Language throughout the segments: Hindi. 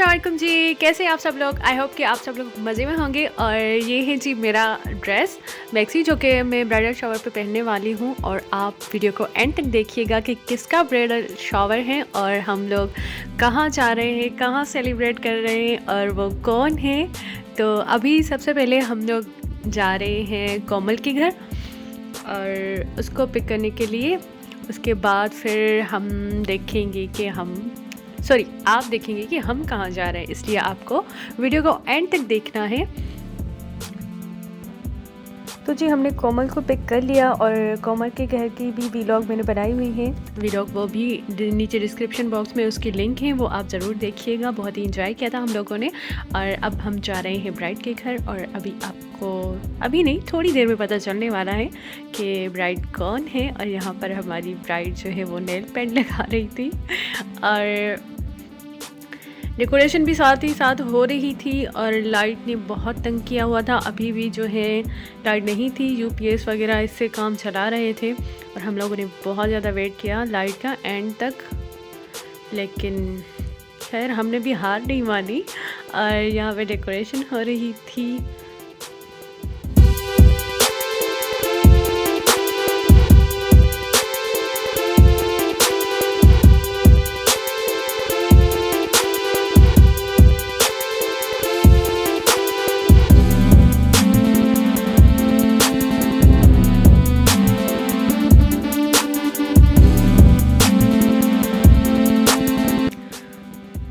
अस्सलाम वालेकुम जी, कैसे हैं आप सब लोग। आई होप कि आप सब लोग मज़े में होंगे। और ये है जी मेरा ड्रेस मैक्सी, जो कि मैं ब्राइडल शावर पे पहनने वाली हूँ। और आप वीडियो को एंड तक देखिएगा कि किसका ब्राइडल शावर है और हम लोग कहाँ जा रहे हैं, कहाँ सेलिब्रेट कर रहे हैं और वो कौन है। तो अभी सबसे पहले हम लोग जा रहे हैं कोमल के घर और उसको पिक करने के लिए। उसके बाद फिर हम देखेंगे कि आप देखेंगे कि हम कहाँ जा रहे हैं, इसलिए आपको वीडियो को एंड तक देखना है। तो जी हमने कोमल को पिक कर लिया और कोमल के घर की भी वीलॉग मैंने बनाई हुई है। वीलॉग वो भी नीचे डिस्क्रिप्शन बॉक्स में उसकी लिंक है, वो आप ज़रूर देखिएगा। बहुत ही इंजॉय किया था हम लोगों ने। और अब हम जा रहे हैं ब्राइड के घर और अभी नहीं, थोड़ी देर में पता चलने वाला है कि ब्राइड कौन है। और यहाँ पर हमारी ब्राइड जो है वो नेल पेंट लगा रही थी और डेकोरेशन भी साथ ही साथ हो रही थी। और लाइट ने बहुत तंग किया हुआ था, अभी भी जो है लाइट नहीं थी, यूपीएस वगैरह इससे काम चला रहे थे। और हम लोगों ने बहुत ज़्यादा वेट किया लाइट का एंड तक, लेकिन खैर हमने भी हार नहीं मानी। और यहाँ पे डेकोरेशन हो रही थी।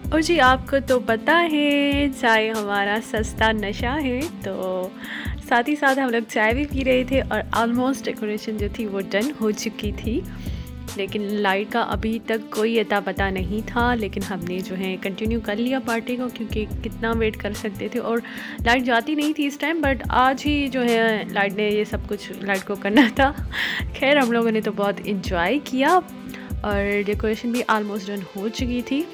और जी आपको तो पता है चाय हमारा सस्ता नशा है, तो साथ ही साथ हम लोग चाय भी पी रहे थे। और ऑलमोस्ट डेकोरेशन जो थी वो डन हो चुकी थी, लेकिन लाइट का अभी तक कोई अता पता नहीं था। लेकिन हमने जो है कंटिन्यू कर लिया पार्टी को, क्योंकि कितना वेट कर सकते थे और लाइट जाती नहीं थी इस टाइम। बट आज ही जो है लाइट ने ये सब कुछ लाइट को करना था। खैर हम लोगों ने तो बहुत इंजॉय किया और डेकोरेशन भी ऑलमोस्ट डन हो चुकी थी।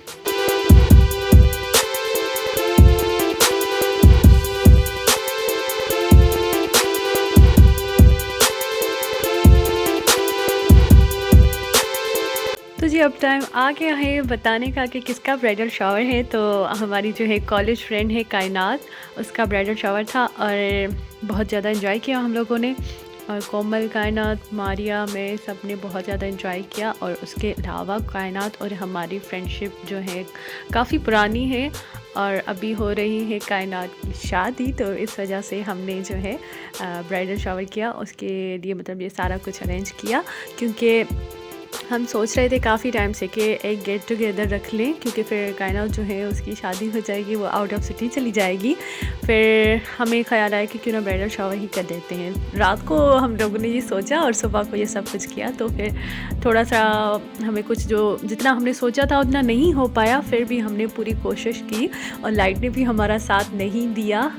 तो जी अब टाइम आ गया है बताने का कि किसका ब्राइडल शावर है। तो हमारी जो है कॉलेज फ्रेंड है कायनात, उसका ब्राइडल शावर था और बहुत ज़्यादा एंजॉय किया हम लोगों ने। और कोमल, कायनात, मारिया, मैं सब ने बहुत ज़्यादा एंजॉय किया। और उसके अलावा कायनात और हमारी फ्रेंडशिप जो है काफ़ी पुरानी है और अभी हो रही है कायनात की शादी, तो इस वजह से हमने जो है ब्राइडल शावर किया। उसके लिए मतलब ये सारा कुछ अरेंज किया, क्योंकि हम सोच रहे थे काफ़ी टाइम से कि एक गेट टुगेदर रख लें, क्योंकि फिर कायनात जो है उसकी शादी हो जाएगी, वो आउट ऑफ सिटी चली जाएगी। फिर हमें ख्याल आया कि क्यों ना ब्राइडल शावर ही कर देते हैं। रात को हम लोगों ने ये सोचा और सुबह को ये सब कुछ किया। तो फिर थोड़ा सा हमें कुछ जितना हमने सोचा था उतना नहीं हो पाया, फिर भी हमने पूरी कोशिश की और लाइट ने भी हमारा साथ नहीं दिया।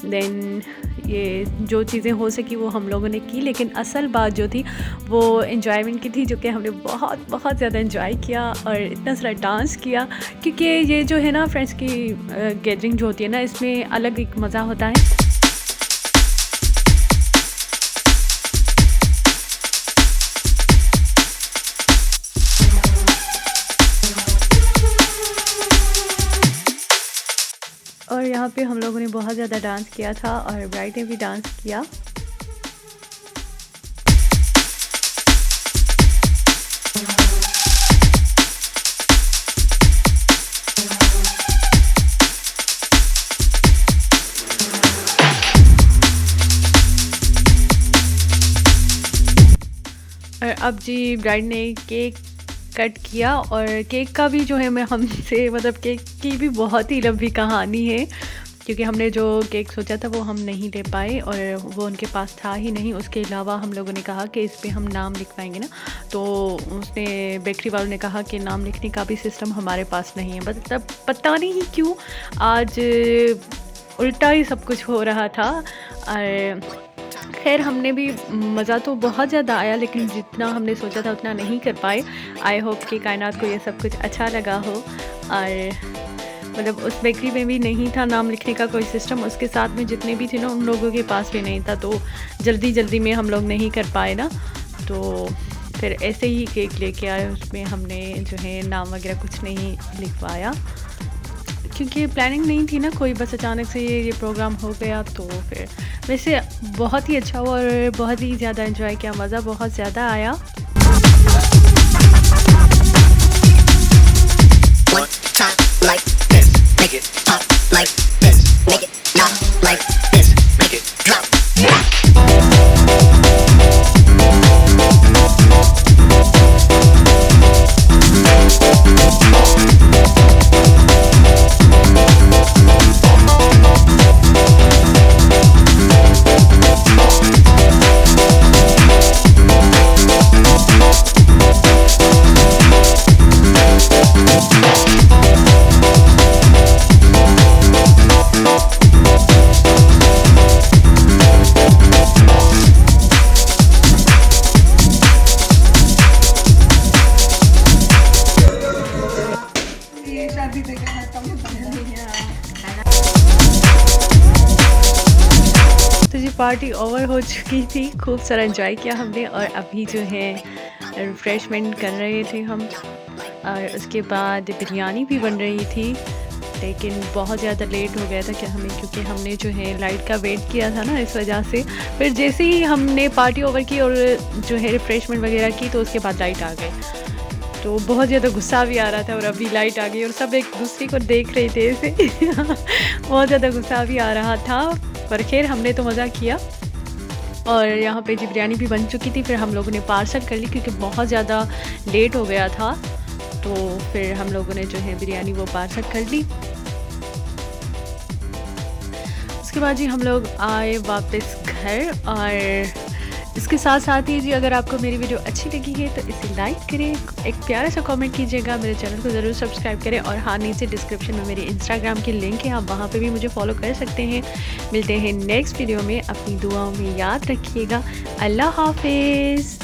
देन ये जो चीज़ें हो सकी वो हम लोगों ने की, लेकिन असल बात जो थी वो एंजॉयमेंट की थी, जो कि हमने बहुत बहुत ज़्यादा एंजॉय किया और इतना सारा डांस किया। क्योंकि ये जो है ना फ्रेंड्स की गैदरिंग जो होती है ना, इसमें अलग एक मज़ा होता है। और यहाँ पे हम लोगों ने बहुत ज़्यादा डांस किया था और ब्राइड ने भी डांस किया। और अब जी ब्राइड ने केक कट किया और केक का भी जो है मैं हमसे मतलब केक की भी बहुत ही लंबी कहानी है, क्योंकि हमने जो केक सोचा था वो हम नहीं ले पाए और वो उनके पास था ही नहीं। उसके अलावा हम लोगों ने कहा कि इस पे हम नाम लिखवाएंगे ना, तो उसने बेकरी वालों ने कहा कि नाम लिखने का भी सिस्टम हमारे पास नहीं है। मतलब पता नहीं क्यों आज उल्टा ही सब कुछ हो रहा था। और खैर हमने भी मज़ा तो बहुत ज़्यादा आया, लेकिन जितना हमने सोचा था उतना नहीं कर पाए। आई होप कि कायनात को ये सब कुछ अच्छा लगा हो। और मतलब उस बेकरी में भी नहीं था नाम लिखने का कोई सिस्टम, उसके साथ में जितने भी थे ना उन लोगों के पास भी नहीं था, तो जल्दी में हम लोग नहीं कर पाए ना। तो फिर ऐसे ही केक लेके आए, उसमें हमने जो है नाम वगैरह कुछ नहीं लिखवाया, क्योंकि प्लानिंग नहीं थी ना कोई, बस अचानक से ये प्रोग्राम हो गया। तो फिर वैसे बहुत ही अच्छा हुआ और बहुत ही ज़्यादा एंजॉय किया, मज़ा बहुत ज़्यादा आया। तो जी पार्टी ओवर हो चुकी थी, खूब सारा एंजॉय किया हमने और अभी जो है रिफ़्रेशमेंट कर रहे थे हम। और उसके बाद बिरयानी भी बन रही थी, लेकिन बहुत ज़्यादा लेट हो गया था कि हमें, क्योंकि हमने जो है लाइट का वेट किया था ना, इस वजह से। फिर जैसे ही हमने पार्टी ओवर की और जो है रिफ़्रेशमेंट वगैरह की, तो उसके बाद लाइट आ गई। तो बहुत ज़्यादा गुस्सा भी आ रहा था और अभी लाइट आ गई और सब एक दूसरे को देख रहे थे ऐसे बहुत ज़्यादा गुस्सा भी आ रहा था, पर खैर हमने तो मज़ा किया। और यहाँ पे जी बिरयानी भी बन चुकी थी, फिर हम लोगों ने पार्सल कर ली क्योंकि बहुत ज़्यादा लेट हो गया था। तो फिर हम लोगों ने जो है बिरयानी वो पार्सल कर ली। उसके बाद जी हम लोग आए वापस घर। और इसके साथ साथ ही जी अगर आपको मेरी वीडियो अच्छी लगी है तो इसे लाइक करें, एक प्यारा सा कमेंट कीजिएगा, मेरे चैनल को ज़रूर सब्सक्राइब करें। और हाँ, नीचे डिस्क्रिप्शन में मेरी इंस्टाग्राम की लिंक है, आप वहाँ पे भी मुझे फॉलो कर सकते हैं। मिलते हैं नेक्स्ट वीडियो में, अपनी दुआओं में याद रखिएगा। अल्लाह हाफिज़।